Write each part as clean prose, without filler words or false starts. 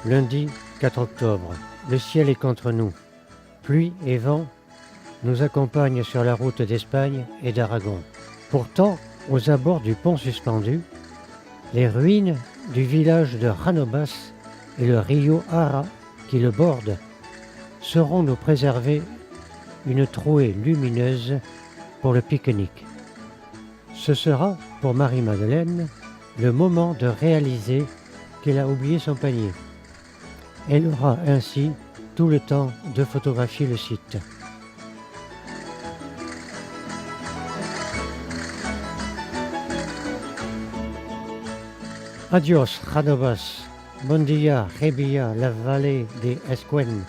Lundi 4 octobre. Le ciel est contre nous. Pluie et vent nous accompagnent sur la route d'Espagne et d'Aragon. Pourtant, aux abords du pont suspendu, les ruines du village de Janovas et le rio Ara qui le borde sauront nous préserver une trouée lumineuse pour le pique-nique. Ce sera, pour Marie-Madeleine, le moment de réaliser qu'elle a oublié son panier. Elle aura ainsi tout le temps de photographier le site. Adios, Janovas. Bon dia, Rebilla, la vallée des Esquen,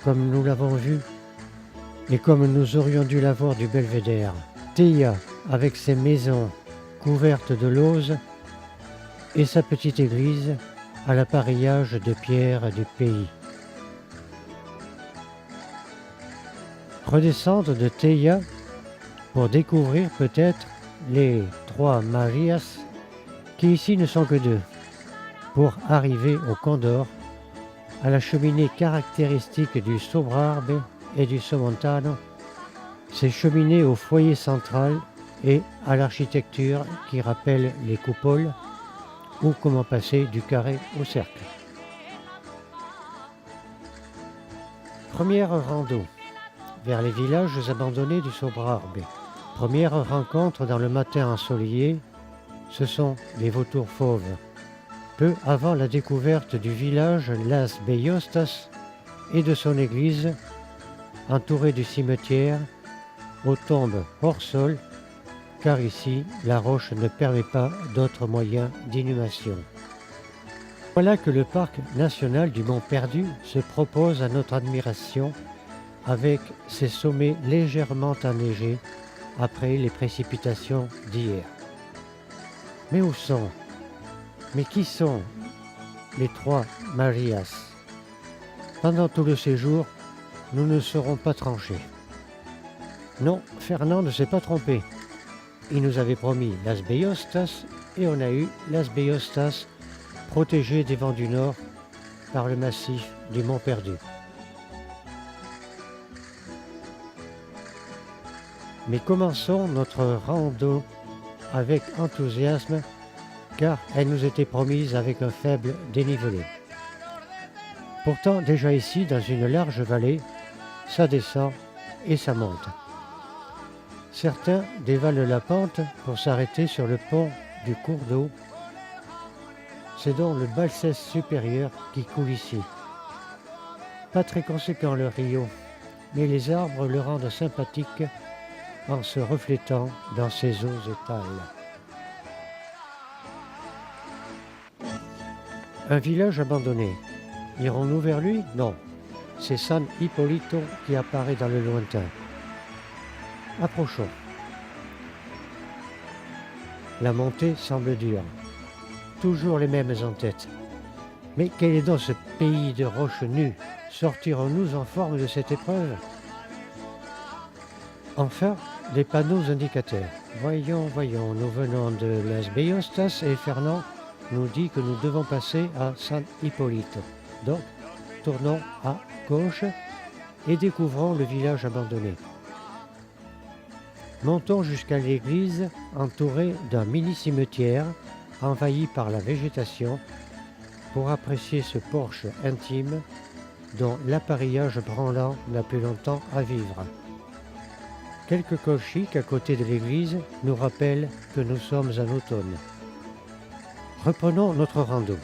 comme nous l'avons vu et comme nous aurions dû la voir du belvédère. Teia, avec ses maisons couvertes de lauze et sa petite église à l'appareillage de pierre du pays. Redescendre de Teia pour découvrir peut-être les trois Marias qui ici ne sont que deux, pour arriver au Condor, à la cheminée caractéristique du Sobrarbe et du Somontano, ces cheminées au foyer central et à l'architecture qui rappelle les coupoles ou comment passer du carré au cercle. Première rando vers les villages abandonnés du Sobrarbe. Première rencontre dans le matin ensoleillé, ce sont les vautours fauves. Peu avant la découverte du village Las Bellostas et de son église, entourée du cimetière, aux tombes hors sol, car ici, la roche ne permet pas d'autres moyens d'inhumation. Voilà que le parc national du Mont Perdu se propose à notre admiration avec ses sommets légèrement enneigés après les précipitations d'hier. Mais où sont, mais qui sont les trois Marias? Pendant tout le séjour, nous ne serons pas tranchés. Non, Fernand ne s'est pas trompé. Il nous avait promis Las Bellostas et on a eu Las Bellostas protégé des vents du nord par le massif du Mont Perdu. Mais commençons notre rando avec enthousiasme car elle nous était promise avec un faible dénivelé. Pourtant, déjà ici, dans une large vallée, ça descend et ça monte. Certains dévalent la pente pour s'arrêter sur le pont du cours d'eau. C'est donc le Balsès supérieur qui coule ici. Pas très conséquent le rio, mais les arbres le rendent sympathique en se reflétant dans ses eaux étales. Un village abandonné. Irons-nous vers lui? Non. C'est San Hipólito qui apparaît dans le lointain. Approchons. La montée semble dure. Toujours les mêmes en tête. Mais quel est donc ce pays de roches nues? Sortirons-nous en forme de cette épreuve? Enfin, les panneaux indicateurs. Voyons, nous venons de Las Bellostas et Fernand nous dit que nous devons passer à San Hipólito. Donc, tournons à gauche et découvrons le village abandonné. Montons jusqu'à l'église entourée d'un mini-cimetière envahi par la végétation pour apprécier ce porche intime dont l'appareillage branlant n'a plus longtemps à vivre. Quelques colchiques à côté de l'église nous rappellent que nous sommes en automne. Reprenons notre rando.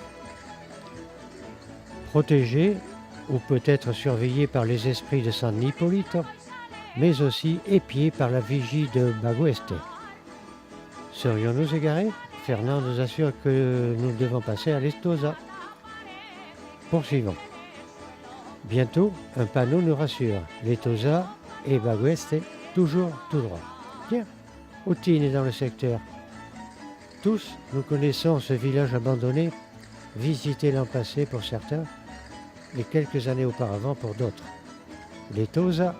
Protégé ou peut-être surveillé par les esprits de San Hipólito, mais aussi épié par la vigie de Bagueste. Serions-nous égarés? Fernand nous assure que nous devons passer à l'Estosa. Poursuivons. Bientôt, un panneau nous rassure. L'Estosa et Bagueste, toujours tout droit. Tiens, Outine est dans le secteur. Tous, nous connaissons ce village abandonné, visité l'an passé pour certains, et quelques années auparavant pour d'autres. L'Estosa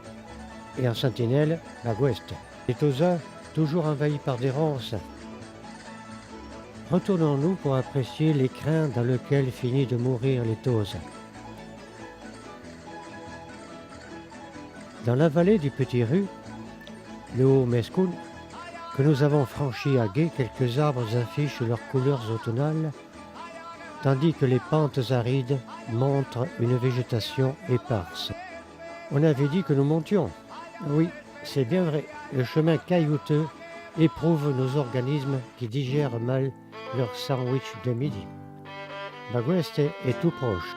et en sentinelle, Bagueste. L'Estosa, toujours envahi par des ronces. Retournons-nous pour apprécier l'écrin dans lequel finit de mourir l'éthos. Dans la vallée du Petit Rue, le Haut Mescoun, que nous avons franchi à gué, quelques arbres affichent leurs couleurs automnales, tandis que les pentes arides montrent une végétation éparse. On avait dit que nous montions. Oui, c'est bien vrai. Le chemin caillouteux éprouve nos organismes qui digèrent mal leur sandwich de midi. Bagueste est tout proche.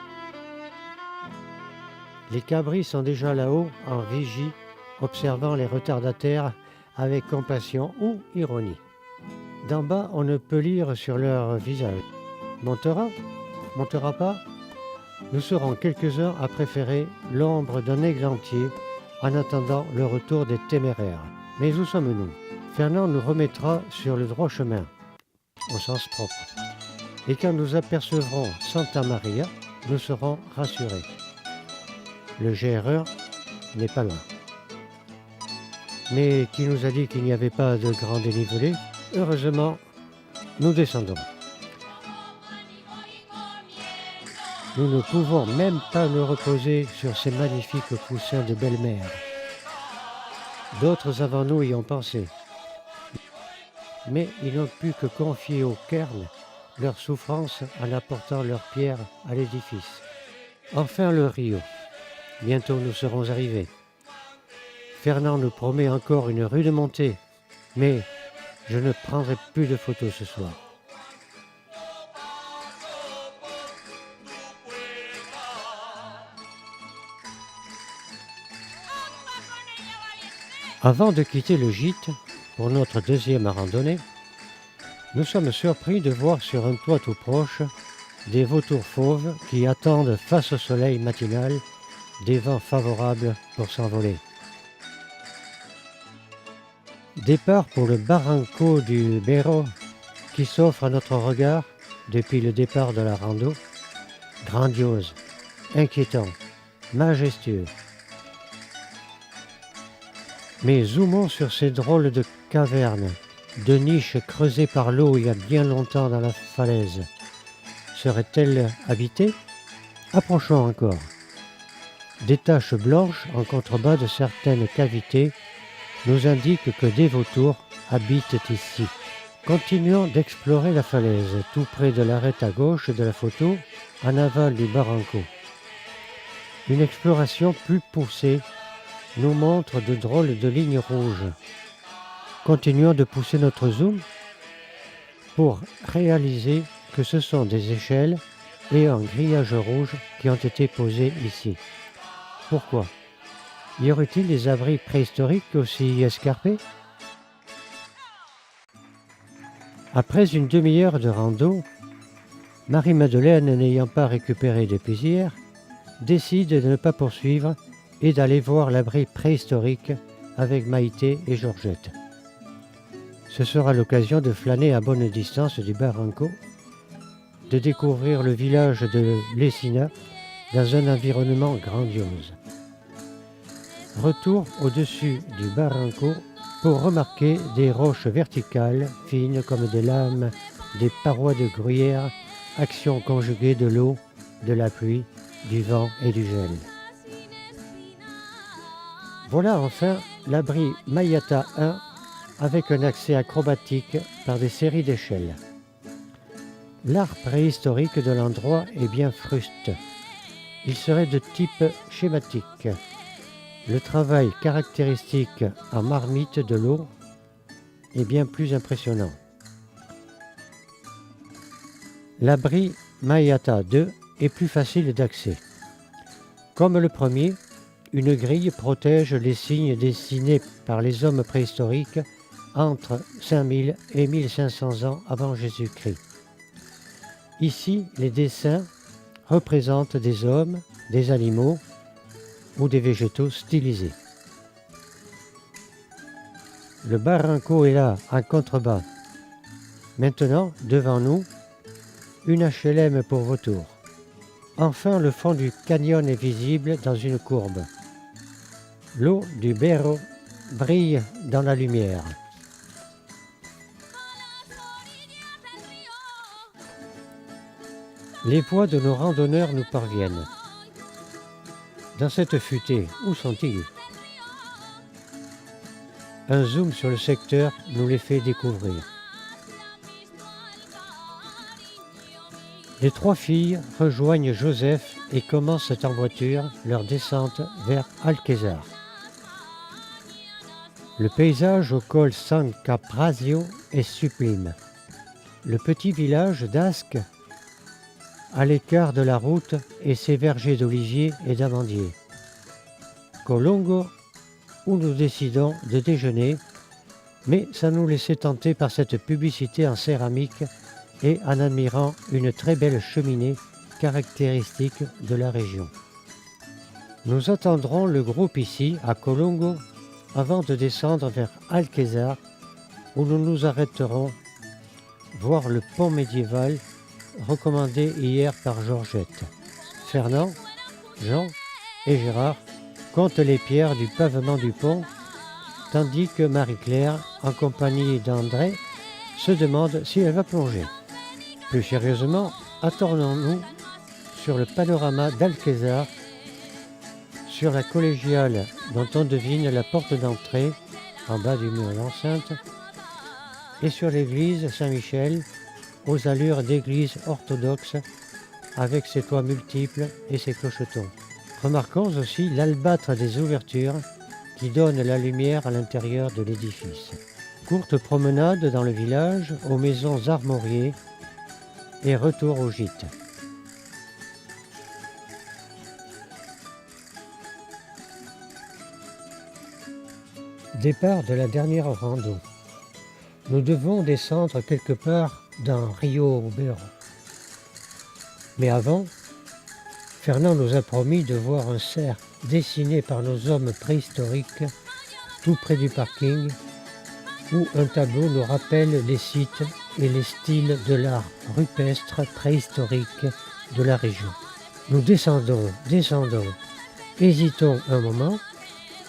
Les cabris sont déjà là-haut en vigie, observant les retardataires avec compassion ou ironie. D'en bas, on ne peut lire sur leur visage. Montera? Montera pas? Nous serons quelques heures à préférer l'ombre d'un églantier en attendant le retour des téméraires. Mais où sommes-nous? Fernand nous remettra sur le droit chemin, au sens propre. Et quand nous apercevrons Santa Maria, nous serons rassurés. Le géreur n'est pas loin. Mais qui nous a dit qu'il n'y avait pas de grand dénivelé? Heureusement, nous descendons. Nous ne pouvons même pas nous reposer sur ces magnifiques coussins de belle-mère. D'autres avant nous y ont pensé. Mais ils n'ont pu que confier au cairn leur souffrance en apportant leurs pierres à l'édifice. Enfin le Rio. Bientôt nous serons arrivés. Fernand nous promet encore une rude montée, mais je ne prendrai plus de photos ce soir. Avant de quitter le gîte, pour notre deuxième randonnée, nous sommes surpris de voir sur un toit tout proche des vautours fauves qui attendent face au soleil matinal des vents favorables pour s'envoler. Départ pour le barranco du Berro qui s'offre à notre regard depuis le départ de la rando, grandiose, inquiétant, majestueux. Mais zoomons sur ces drôles de cavernes, de niches creusées par l'eau il y a bien longtemps dans la falaise. Seraient-elles habitées? Approchons encore. Des taches blanches en contrebas de certaines cavités nous indiquent que des vautours habitent ici. Continuons d'explorer la falaise, tout près de l'arête à gauche de la photo, en aval du barranco. Une exploration plus poussée nous montre de drôles de lignes rouges. Continuons de pousser notre zoom pour réaliser que ce sont des échelles et un grillage rouge qui ont été posés ici. Pourquoi? Y aurait-il des abris préhistoriques aussi escarpés? Après une demi-heure de rando, Marie-Madeleine, n'ayant pas récupéré d'épuisière, décide de ne pas poursuivre et d'aller voir l'abri préhistorique avec Maïté et Georgette. Ce sera l'occasion de flâner à bonne distance du barranco, de découvrir le village de Lesina dans un environnement grandiose. Retour au-dessus du barranco pour remarquer des roches verticales, fines comme des lames, des parois de gruyère, action conjuguée de l'eau, de la pluie, du vent et du gel. Voilà enfin l'abri Mayata 1 avec un accès acrobatique par des séries d'échelles. L'art préhistorique de l'endroit est bien fruste. Il serait de type schématique. Le travail caractéristique en marmite de l'eau est bien plus impressionnant. L'abri Mayata 2 est plus facile d'accès. Comme le premier, une grille protège les signes dessinés par les hommes préhistoriques entre 5000 et 1500 ans avant Jésus-Christ. Ici, les dessins représentent des hommes, des animaux ou des végétaux stylisés. Le barranco est là, en contrebas. Maintenant, devant nous, une HLM pour vautours. Enfin, le fond du canyon est visible dans une courbe. L'eau du Berro brille dans la lumière. Les voix de nos randonneurs nous parviennent. Dans cette futée, où sont-ils? Un zoom sur le secteur nous les fait découvrir. Les trois filles rejoignent Joseph et commencent en voiture leur descente vers Alquezar. Le paysage au col San Caprazio est sublime. Le petit village d'Asque, à l'écart de la route, et ses vergers d'oliviers et d'amandiers. Colongo, où nous décidons de déjeuner, mais sans nous laisser tenter par cette publicité en céramique et en admirant une très belle cheminée caractéristique de la région. Nous attendrons le groupe ici, à Colongo, avant de descendre vers Alquezar, où nous nous arrêterons voir le pont médiéval recommandé hier par Georgette. Fernand, Jean et Gérard comptent les pierres du pavement du pont, tandis que Marie-Claire, en compagnie d'André, se demande si elle va plonger. Plus sérieusement, attardons-nous sur le panorama d'Alquezar, sur la collégiale dont on devine la porte d'entrée en bas du mur d'enceinte, et sur l'église Saint-Michel, aux allures d'église orthodoxe, avec ses toits multiples et ses clochetons. Remarquons aussi l'albâtre des ouvertures qui donne la lumière à l'intérieur de l'édifice. Courte promenade dans le village, aux maisons armoriées, et retour au gîte. Départ de la dernière rando. Nous devons descendre quelque part dans Rio Beiro. Mais avant, Fernand nous a promis de voir un cerf dessiné par nos hommes préhistoriques tout près du parking, où un tableau nous rappelle les sites et les styles de l'art rupestre préhistorique de la région. Nous descendons, hésitons un moment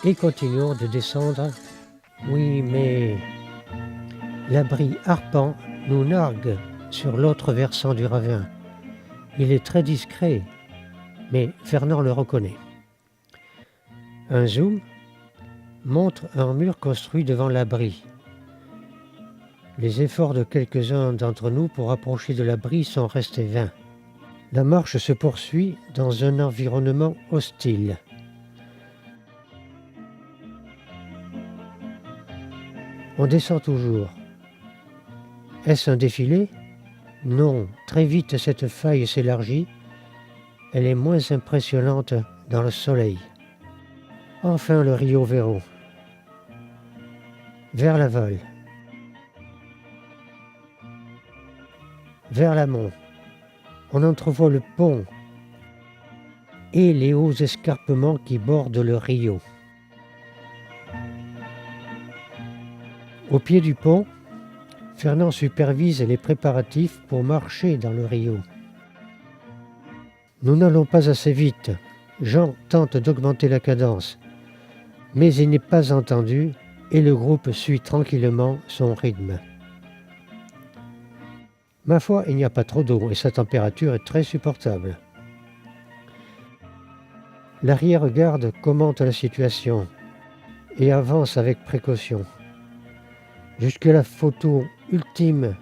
et continuons de descendre. Oui, mais l'abri arpent nous nargue sur l'autre versant du ravin. Il est très discret, mais Fernand le reconnaît. Un zoom montre un mur construit devant l'abri. Les efforts de quelques-uns d'entre nous pour approcher de l'abri sont restés vains. La marche se poursuit dans un environnement hostile. On descend toujours. Est-ce un défilé? Non, très vite cette faille s'élargit. Elle est moins impressionnante dans le soleil. Enfin le Rio Beiro. Vers l'aval. Vers l'amont. On entrevoit le pont et les hauts escarpements qui bordent le Rio. Au pied du pont, Fernand supervise les préparatifs pour marcher dans le Rio. Nous n'allons pas assez vite. Jean tente d'augmenter la cadence, mais il n'est pas entendu et le groupe suit tranquillement son rythme. Ma foi, il n'y a pas trop d'eau et sa température est très supportable. L'arrière-garde commente la situation et avance avec précaution. Jusque la photo ultime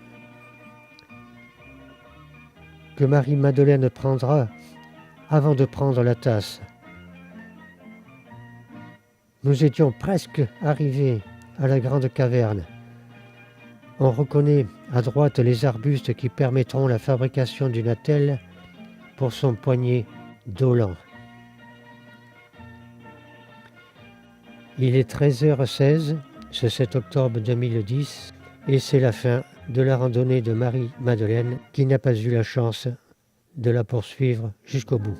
que Marie-Madeleine prendra avant de prendre la tasse. Nous étions presque arrivés à la grande caverne. On reconnaît à droite les arbustes qui permettront la fabrication d'une attelle pour son poignet dolent. Il est 13h16, ce 7 octobre 2010, et c'est la fin de la randonnée de Marie-Madeleine qui n'a pas eu la chance de la poursuivre jusqu'au bout.